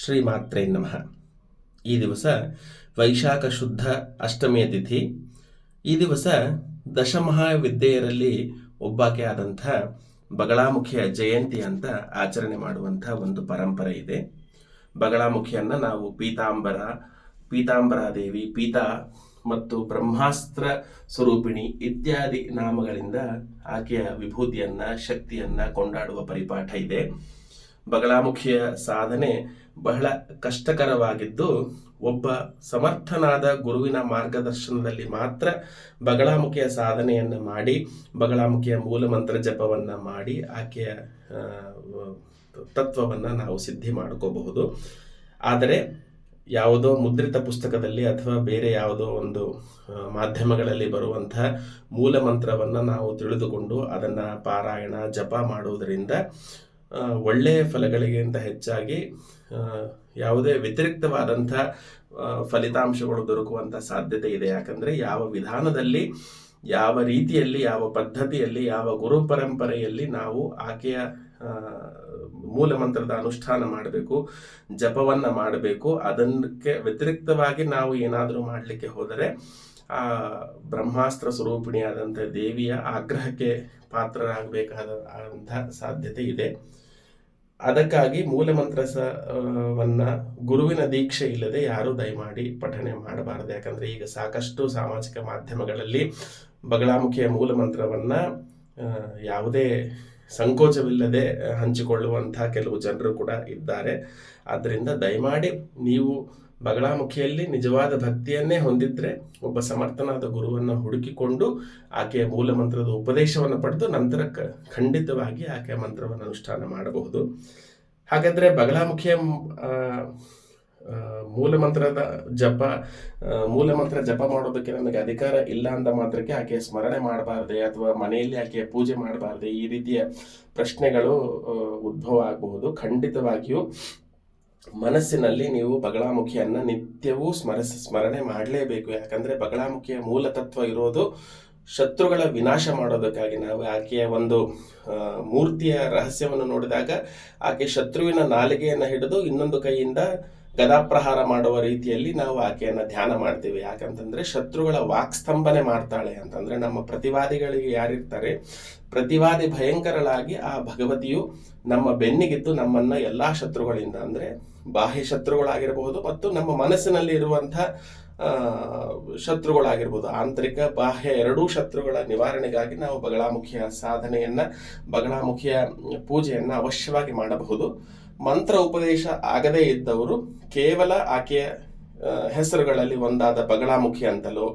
ಶ್ರೀಮಾತ್ರೇ ನಮಃ. ಈ ದಿವಸ ವೈಶಾಖ ಶುದ್ಧ ಅಷ್ಟಮಿಯ ತಿಥಿ. ಈ ದಿವಸ ದಶಮಹಾವಿದ್ಯೆಯರಲ್ಲಿ ಒಬ್ಬಾಕೆ ಆದಂಥ ಬಗಳಾಮುಖಿಯ ಜಯಂತಿ ಅಂತ ಆಚರಣೆ ಮಾಡುವಂಥ ಒಂದು ಪರಂಪರೆ ಇದೆ. ಬಗಳಾಮುಖಿಯನ್ನು ನಾವು ಪೀತಾಂಬರಾದೇವಿ, ಪೀತಾ ಮತ್ತು ಬ್ರಹ್ಮಾಸ್ತ್ರ ಸ್ವರೂಪಿಣಿ ಇತ್ಯಾದಿ ನಾಮಗಳಿಂದ ಆಕೆಯ ವಿಭೂತಿಯನ್ನ ಶಕ್ತಿಯನ್ನ ಕೊಂಡಾಡುವ ಪರಿಪಾಠ ಇದೆ. ಬಗಳಾಮುಖಿಯ ಸಾಧನೆ ಬಹಳ ಕಷ್ಟಕರವಾಗಿದ್ದು, ಒಬ್ಬ ಸಮರ್ಥನಾದ ಗುರುವಿನ ಮಾರ್ಗದರ್ಶನದಲ್ಲಿ ಮಾತ್ರ ಬಗಳಾಮುಖಿಯ ಸಾಧನೆಯನ್ನು ಮಾಡಿ, ಬಗಳಾಮುಖಿಯ ಮೂಲಮಂತ್ರ ಜಪವನ್ನು ಮಾಡಿ ಆಕೆಯ ತತ್ವವನ್ನು ನಾವು ಸಿದ್ಧಿ ಮಾಡ್ಕೋಬಹುದು. ಆದರೆ ಯಾವುದೋ ಮುದ್ರಿತ ಪುಸ್ತಕದಲ್ಲಿ ಅಥವಾ ಬೇರೆ ಯಾವುದೋ ಒಂದು ಮಾಧ್ಯಮಗಳಲ್ಲಿ ಬರುವಂತಹ ಮೂಲ ಮಂತ್ರವನ್ನು ನಾವು ತಿಳಿದುಕೊಂಡು ಅದನ್ನು ಪಾರಾಯಣ ಜಪ ಮಾಡುವುದರಿಂದ ಒಳ್ಳೆಯ ಫಲಗಳಿಗಿಂತ ಹೆಚ್ಚಾಗಿ ಯಾವುದೇ ವ್ಯತಿರಿಕ್ತವಾದಂಥ ಫಲಿತಾಂಶಗಳು ದೊರಕುವಂಥ ಸಾಧ್ಯತೆ ಇದೆ. ಯಾಕಂದರೆ ಯಾವ ವಿಧಾನದಲ್ಲಿ, ಯಾವ ರೀತಿಯಲ್ಲಿ, ಯಾವ ಪದ್ಧತಿಯಲ್ಲಿ, ಯಾವ ಗುರು ಪರಂಪರೆಯಲ್ಲಿ ನಾವು ಆಕೆಯ ಮೂಲ ಮಂತ್ರದ ಅನುಷ್ಠಾನ ಮಾಡಬೇಕು, ಜಪವನ್ನು ಮಾಡಬೇಕು, ಅದಕ್ಕೆ ವ್ಯತಿರಿಕ್ತವಾಗಿ ನಾವು ಏನಾದರೂ ಮಾಡಲಿಕ್ಕೆ ಹೋದರೆ ಆ ಬ್ರಹ್ಮಾಸ್ತ್ರ ಸ್ವರೂಪಿಣಿಯಾದಂಥ ದೇವಿಯ ಆಗ್ರಹಕ್ಕೆ ಪಾತ್ರರಾಗಬೇಕಾದಂಥ ಸಾಧ್ಯತೆ ಇದೆ. ಅದಕ್ಕಾಗಿ ಮೂಲಮಂತ್ರವನ್ನ ಗುರುವಿನ ದೀಕ್ಷೆ ಇಲ್ಲದೆ ಯಾರೂ ದಯಮಾಡಿ ಪಠನೆ ಮಾಡಬಾರದು. ಯಾಕಂದರೆ ಈಗ ಸಾಕಷ್ಟು ಸಾಮಾಜಿಕ ಮಾಧ್ಯಮಗಳಲ್ಲಿ ಬಗಳಾಮುಖಿಯ ಮೂಲಮಂತ್ರವನ್ನು ಯಾವುದೇ ಸಂಕೋಚವಿಲ್ಲದೆ ಹಂಚಿಕೊಳ್ಳುವಂಥ ಕೆಲವು ಜನರು ಕೂಡ ಇದ್ದಾರೆ. ಆದ್ದರಿಂದ ದಯಮಾಡಿ ನೀವು ಬಗಳಾಮುಖಿಯಲ್ಲಿ ನಿಜವಾದ ಭಕ್ತಿಯನ್ನೇ ಹೊಂದಿದ್ರೆ ಒಬ್ಬ ಸಮರ್ಥನಾದ ಗುರುವನ್ನು ಹುಡುಕಿಕೊಂಡು ಆಕೆಯ ಮೂಲ ಮಂತ್ರದ ಉಪದೇಶವನ್ನು ಪಡೆದು ನಂತರ ಖಂಡಿತವಾಗಿ ಆಕೆಯ ಮಂತ್ರವನ್ನು ಅನುಷ್ಠಾನ ಮಾಡಬಹುದು. ಹಾಗಾದರೆ ಬಗಳಾಮುಖಿಯ ಮೂಲಮಂತ್ರ ಜಪ ಮಾಡೋದಕ್ಕೆ ನಮಗೆ ಅಧಿಕಾರ ಇಲ್ಲ ಅಂದ ಮಾತ್ರಕ್ಕೆ ಆಕೆಯ ಸ್ಮರಣೆ ಮಾಡಬಾರ್ದೆ ಅಥವಾ ಮನೆಯಲ್ಲಿ ಆಕೆಯ ಪೂಜೆ ಮಾಡಬಾರ್ದೆ, ಈ ರೀತಿಯ ಪ್ರಶ್ನೆಗಳು ಉದ್ಭವ ಆಗಬಹುದು. ಖಂಡಿತವಾಗಿಯೂ ಮನಸ್ಸಿನಲ್ಲಿ ನೀವು ಬಗಳಾಮುಖಿಯನ್ನು ನಿತ್ಯವೂ ಸ್ಮರಣೆ ಮಾಡಲೇಬೇಕು. ಯಾಕಂದರೆ ಬಗಳಾಮುಖಿಯ ಮೂಲ ತತ್ವ ಇರೋದು ಶತ್ರುಗಳ ವಿನಾಶ ಮಾಡೋದಕ್ಕಾಗಿ. ನಾವು ಆಕೆಯ ಒಂದು ಮೂರ್ತಿಯ ರಹಸ್ಯವನ್ನು ನೋಡಿದಾಗ ಆಕೆ ಶತ್ರುವಿನ ನಾಲಿಗೆಯನ್ನು ಹಿಡಿದು ಇನ್ನೊಂದು ಕೈಯಿಂದ ಗದಾಪ್ರಹಾರ ಮಾಡುವ ರೀತಿಯಲ್ಲಿ ನಾವು ಆಕೆಯನ್ನು ಧ್ಯಾನ ಮಾಡ್ತೀವಿ. ಯಾಕಂತಂದರೆ ಶತ್ರುಗಳ ವಾಕ್ಸ್ತಂಭನೆ ಮಾಡ್ತಾಳೆ ಅಂತಂದರೆ ನಮ್ಮ ಪ್ರತಿವಾದಿಗಳಿಗೆ ಯಾರಿರ್ತಾರೆ, ಪ್ರತಿವಾದಿ ಭಯಂಕರಳಾಗಿ ಆ ಭಗವತಿಯು ನಮ್ಮ ಬೆನ್ನಿಗಿದ್ದು ನಮ್ಮನ್ನು ಎಲ್ಲ ಶತ್ರುಗಳಿಂದ, ಅಂದರೆ ಬಾಹ್ಯ ಶತ್ರುಗಳಾಗಿರಬಹುದು ಮತ್ತು ನಮ್ಮ ಮನಸ್ಸಿನಲ್ಲಿ ಇರುವಂಥ ಶತ್ರುಗಳಾಗಿರ್ಬೋದು, ಆಂತರಿಕ ಬಾಹ್ಯ ಎರಡೂ ಶತ್ರುಗಳ ನಿವಾರಣೆಗಾಗಿ ನಾವು ಬಗಳಾಮುಖಿಯ ಸಾಧನೆಯನ್ನು, ಬಗಳಾಮುಖಿಯ ಪೂಜೆಯನ್ನು ಅವಶ್ಯವಾಗಿ ಮಾಡಬಹುದು. ಮಂತ್ರ ಉಪದೇಶ ಆಗದೇ ಇದ್ದವರು ಕೇವಲ ಆಕೆಯ ಹೆಸರುಗಳಲ್ಲಿ ಒಂದಾದ ಬಗಳಾಮುಖಿ ಅಂತಲೋ,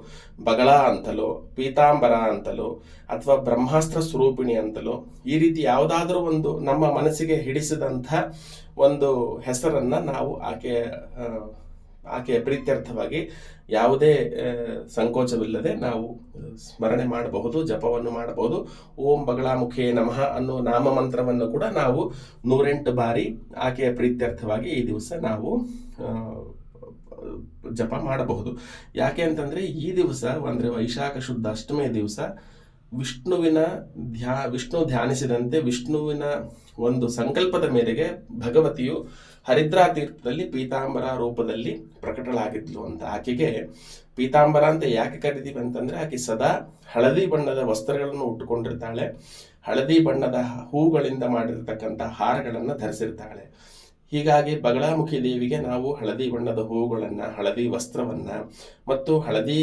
ಬಗಳ ಅಂತಲೋ, ಪೀತಾಂಬರ ಅಂತಲೋ ಅಥವಾ ಬ್ರಹ್ಮಾಸ್ತ್ರ ಸ್ವರೂಪಿಣಿ ಅಂತಲೋ ಈ ರೀತಿ ಯಾವುದಾದ್ರೂ ಒಂದು ನಮ್ಮ ಮನಸ್ಸಿಗೆ ಹಿಡಿಸಿದಂಥ ಒಂದು ಹೆಸರನ್ನು ನಾವು ಆಕೆಯ ಪ್ರೀತ್ಯರ್ಥವಾಗಿ ಯಾವುದೇ ಸಂಕೋಚವಿಲ್ಲದೆ ನಾವು ಸ್ಮರಣೆ ಮಾಡಬಹುದು, ಜಪವನ್ನು ಮಾಡಬಹುದು. ಓಂ ಬಗಳಾಮುಖೇ ನಮಃ ಅನ್ನೋ ನಾಮ ಮಂತ್ರವನ್ನು ಕೂಡ ನಾವು 108 ಬಾರಿ ಆಕೆಯ ಪ್ರೀತ್ಯರ್ಥವಾಗಿ ಈ ದಿವಸ ನಾವು ಜಪ ಮಾಡಬಹುದು. ಯಾಕೆ ಅಂತಂದರೆ ಈ ದಿವಸ ಅಂದರೆ ವೈಶಾಖ ಶುದ್ಧ ಅಷ್ಟಮಿಯ ದಿವಸ ವಿಷ್ಣು ಧ್ಯಾನಿಸಿದಂತೆ ವಿಷ್ಣುವಿನ ಒಂದು ಸಂಕಲ್ಪದ ಮೇರೆಗೆ ಭಗವತಿಯು ಹರಿದ್ರಾ ತೀರ್ಥದಲ್ಲಿ ಪೀತಾಂಬರ ರೂಪದಲ್ಲಿ ಪ್ರಕಟಳಾಗಿದ್ಲು ಅಂತ. ಆಕೆಗೆ ಪೀತಾಂಬರ ಅಂತ ಯಾಕೆ ಕರಿತೀವಿ ಅಂತಂದರೆ ಆಕೆ ಸದಾ ಹಳದಿ ಬಣ್ಣದ ವಸ್ತ್ರಗಳನ್ನು ಉಟ್ಟುಕೊಂಡಿರ್ತಾಳೆ, ಹಳದಿ ಬಣ್ಣದ ಹೂಗಳಿಂದ ಮಾಡಿರ್ತಕ್ಕಂಥ ಹಾರಗಳನ್ನು ಧರಿಸಿರ್ತಾಳೆ. ಹೀಗಾಗಿ ಬಗಳಾಮುಖಿ ದೇವಿಗೆ ನಾವು ಹಳದಿ ಬಣ್ಣದ ಹೂಗಳನ್ನು, ಹಳದಿ ವಸ್ತ್ರವನ್ನು ಮತ್ತು ಹಳದಿ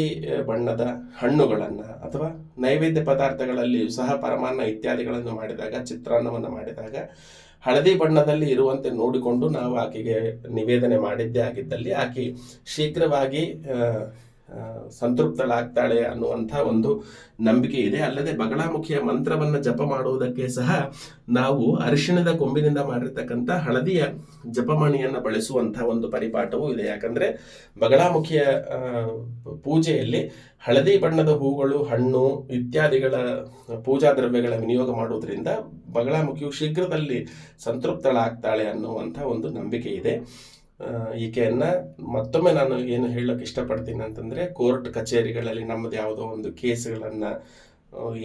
ಬಣ್ಣದ ಹಣ್ಣುಗಳನ್ನು ಅಥವಾ ನೈವೇದ್ಯ ಪದಾರ್ಥಗಳಲ್ಲಿಯೂ ಸಹ ಪರಮಾನ್ನ ಇತ್ಯಾದಿಗಳನ್ನು ಮಾಡಿದಾಗ, ಚಿತ್ರಾನ್ನವನ್ನು ಮಾಡಿದಾಗ ಹಳದಿ ಬಣ್ಣದಲ್ಲಿ ಇರುವಂತೆ ನೋಡಿಕೊಂಡು ನಾವು ಆಕೆಗೆ ನಿವೇದನೆ ಮಾಡಿದ್ದೇ ಆಗಿದ್ದಲ್ಲಿ ಆಕೆ ಶೀಘ್ರವಾಗಿ ಸಂತೃಪ್ತಳಾಗ್ತಾಳೆ ಅನ್ನುವಂಥ ಒಂದು ನಂಬಿಕೆ ಇದೆ. ಅಲ್ಲದೆ ಬಗಳಾಮುಖಿಯ ಮಂತ್ರವನ್ನು ಜಪ ಮಾಡುವುದಕ್ಕೆ ಸಹ ನಾವು ಅರಿಶಿಣದ ಕೊಂಬಿನಿಂದ ಮಾಡಿರ್ತಕ್ಕಂಥ ಹಳದಿಯ ಜಪಮಣಿಯನ್ನು ಬಳಸುವಂಥ ಒಂದು ಪರಿಪಾಠವೂ ಇದೆ. ಯಾಕಂದರೆ ಬಗಳಾಮುಖಿಯ ಪೂಜೆಯಲ್ಲಿ ಹಳದಿ ಬಣ್ಣದ ಹೂಗಳು, ಹಣ್ಣು ಇತ್ಯಾದಿಗಳ ಪೂಜಾ ದ್ರವ್ಯಗಳ ವಿನಿಯೋಗ ಮಾಡುವುದರಿಂದ ಬಗಳಾಮುಖಿಯು ಶೀಘ್ರದಲ್ಲಿ ಸಂತೃಪ್ತಳಾಗ್ತಾಳೆ ಅನ್ನುವಂಥ ಒಂದು ನಂಬಿಕೆ ಇದೆ. ಈಕೆಯನ್ನು ಮತ್ತೊಮ್ಮೆ ನಾನು ಏನು ಹೇಳೋಕೆ ಇಷ್ಟಪಡ್ತೀನಿ ಅಂತಂದರೆ, ಕೋರ್ಟ್ ಕಚೇರಿಗಳಲ್ಲಿ ನಮ್ಮದು ಯಾವುದೋ ಒಂದು ಕೇಸ್ಗಳನ್ನು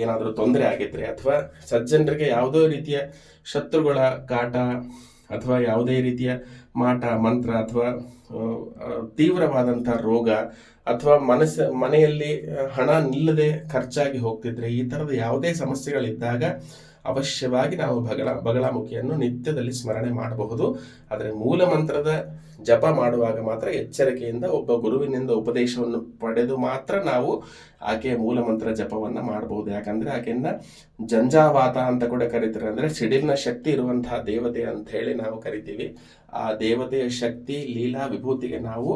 ಏನಾದರೂ ತೊಂದರೆ ಆಗಿದ್ರೆ ಅಥವಾ ಸಜ್ಜನರಿಗೆ ಯಾವುದೋ ರೀತಿಯ ಶತ್ರುಗಳ ಕಾಟ ಅಥವಾ ಯಾವುದೇ ರೀತಿಯ ಮಾಟ ಮಂತ್ರ ಅಥವಾ ತೀವ್ರವಾದಂಥ ರೋಗ ಅಥವಾ ಮನೆಯಲ್ಲಿ ಹಣ ನಿಲ್ಲದೆ ಖರ್ಚಾಗಿ ಹೋಗ್ತಿದ್ರೆ, ಈ ಥರದ ಯಾವುದೇ ಸಮಸ್ಯೆಗಳಿದ್ದಾಗ ಅವಶ್ಯವಾಗಿ ನಾವು ಬಗಳಾಮುಖಿಯನ್ನು ನಿತ್ಯದಲ್ಲಿ ಸ್ಮರಣೆ ಮಾಡಬಹುದು. ಆದರೆ ಮೂಲ ಮಂತ್ರದ ಜಪ ಮಾಡುವಾಗ ಮಾತ್ರ ಎಚ್ಚರಿಕೆಯಿಂದ ಒಬ್ಬ ಗುರುವಿನಿಂದ ಉಪದೇಶವನ್ನು ಪಡೆದು ಮಾತ್ರ ನಾವು ಆಕೆಯ ಮೂಲ ಮಂತ್ರ ಜಪವನ್ನು ಮಾಡಬಹುದು. ಯಾಕಂದ್ರೆ ಆಕೆಯನ್ನ ಜಂಜಾವಾತ ಅಂತ ಕೂಡ ಕರೀತಾರೆ. ಅಂದ್ರೆ ಸಿಡಿಲಿನ ಶಕ್ತಿ ಇರುವಂತಹ ದೇವತೆ ಅಂತ ಹೇಳಿ ನಾವು ಕರಿತೀವಿ. ಆ ದೇವತೆಯ ಶಕ್ತಿ ಲೀಲಾ ವಿಭೂತಿಗೆ ನಾವು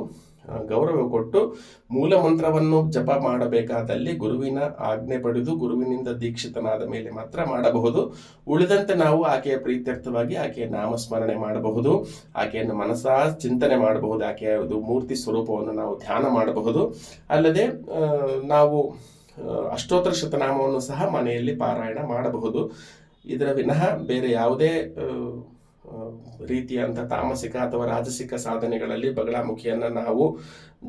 ಗೌರವ ಕೊಟ್ಟು ಮೂಲ ಮಂತ್ರವನ್ನು ಜಪ ಮಾಡಬೇಕಾದಲ್ಲಿ ಗುರುವಿನ ಆಜ್ಞೆ ಪಡೆದು ಗುರುವಿನಿಂದ ದೀಕ್ಷಿತನಾದ ಮೇಲೆ ಮಾತ್ರ ಮಾಡಬಹುದು. ಉಳಿದಂತೆ ನಾವು ಆಕೆಯ ಪ್ರೀತ್ಯರ್ಥವಾಗಿ ಆಕೆಯ ನಾಮಸ್ಮರಣೆ ಮಾಡಬಹುದು, ಆಕೆಯನ್ನು ಮನಸಾ ಚಿಂತನೆ ಮಾಡಬಹುದು, ಆಕೆಯ ಮೂರ್ತಿ ಸ್ವರೂಪವನ್ನು ನಾವು ಧ್ಯಾನ ಮಾಡಬಹುದು. ಅಲ್ಲದೆ ನಾವು ಅಷ್ಟೋತ್ತರ ಶತನಾಮವನ್ನು ಸಹ ಮನೆಯಲ್ಲಿ ಪಾರಾಯಣ ಮಾಡಬಹುದು. ಇದರ ವಿನಃ ಬೇರೆ ಯಾವುದೇ ರೀತಿಯಂಥ ತಾಮಸಿಕ ಅಥವಾ ರಾಜಸಿಕ ಸಾಧನೆಗಳಲ್ಲಿ ಬಗಳಾಮುಖಿಯನ್ನು ನಾವು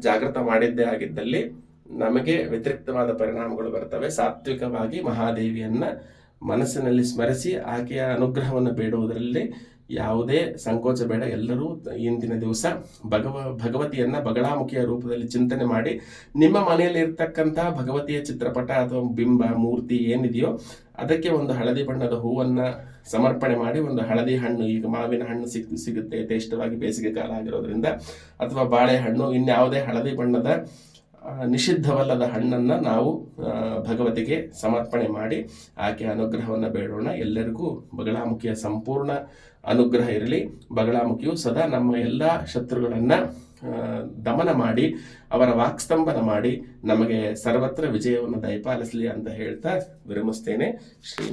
ಜಾಗೃತ ಮಾಡಿದ್ದೇ ಆಗಿದ್ದಲ್ಲಿ ನಮಗೆ ವ್ಯತಿರಿಕ್ತವಾದ ಪರಿಣಾಮಗಳು ಬರ್ತವೆ. ಸಾತ್ವಿಕವಾಗಿ ಮಹಾದೇವಿಯನ್ನ ಮನಸ್ಸಿನಲ್ಲಿ ಸ್ಮರಿಸಿ ಆಕೆಯ ಅನುಗ್ರಹವನ್ನು ಬೇಡುವುದರಲ್ಲಿ ಯಾವುದೇ ಸಂಕೋಚ ಬೇಡ. ಎಲ್ಲರೂ ಇಂದಿನ ದಿವಸ ಭಗವತಿಯನ್ನ ಬಗಳಾಮುಖಿಯ ರೂಪದಲ್ಲಿ ಚಿಂತನೆ ಮಾಡಿ ನಿಮ್ಮ ಮನೆಯಲ್ಲಿ ಇರ್ತಕ್ಕಂಥ ಭಗವತಿಯ ಚಿತ್ರಪಟ ಅಥವಾ ಬಿಂಬ ಮೂರ್ತಿ ಏನಿದೆಯೋ ಅದಕ್ಕೆ ಒಂದು ಹಳದಿ ಬಣ್ಣದ ಹೂವನ್ನ ಸಮರ್ಪಣೆ ಮಾಡಿ, ಒಂದು ಹಳದಿ ಹಣ್ಣು, ಈಗ ಮಾವಿನ ಹಣ್ಣು ಸಿಗುತ್ತೆ ಯಥೇಷ್ಟವಾಗಿ ಬೇಸಿಗೆ ಕಾಲ ಆಗಿರೋದ್ರಿಂದ, ಅಥವಾ ಬಾಳೆಹಣ್ಣು, ಇನ್ಯಾವುದೇ ಹಳದಿ ಬಣ್ಣದ ನಿಷಿದ್ಧವಲ್ಲದ ಹಣ್ಣನ್ನ ನಾವು ಭಗವತಿಗೆ ಸಮರ್ಪಣೆ ಮಾಡಿ ಆಕೆಯ ಅನುಗ್ರಹವನ್ನು ಬೇಡೋಣ. ಎಲ್ಲರಿಗೂ ಬಗಳಾಮುಖಿಯ ಸಂಪೂರ್ಣ ಅನುಗ್ರಹ ಇರಲಿ. ಬಗಳಾಮುಖಿಯು ಸದಾ ನಮ್ಮ ಎಲ್ಲ ಶತ್ರುಗಳನ್ನ ದಮನ ಮಾಡಿ ಅವರ ವಾಕ್ಸ್ತಂಭನ ಮಾಡಿ ನಮಗೆ ಸರ್ವತ್ರ ವಿಜಯವನ್ನು ದಯಪಾಲಿಸಲಿ ಅಂತ ಹೇಳ್ತಾ ವಿರಮಿಸ್ತೇನೆ. ಶ್ರೀ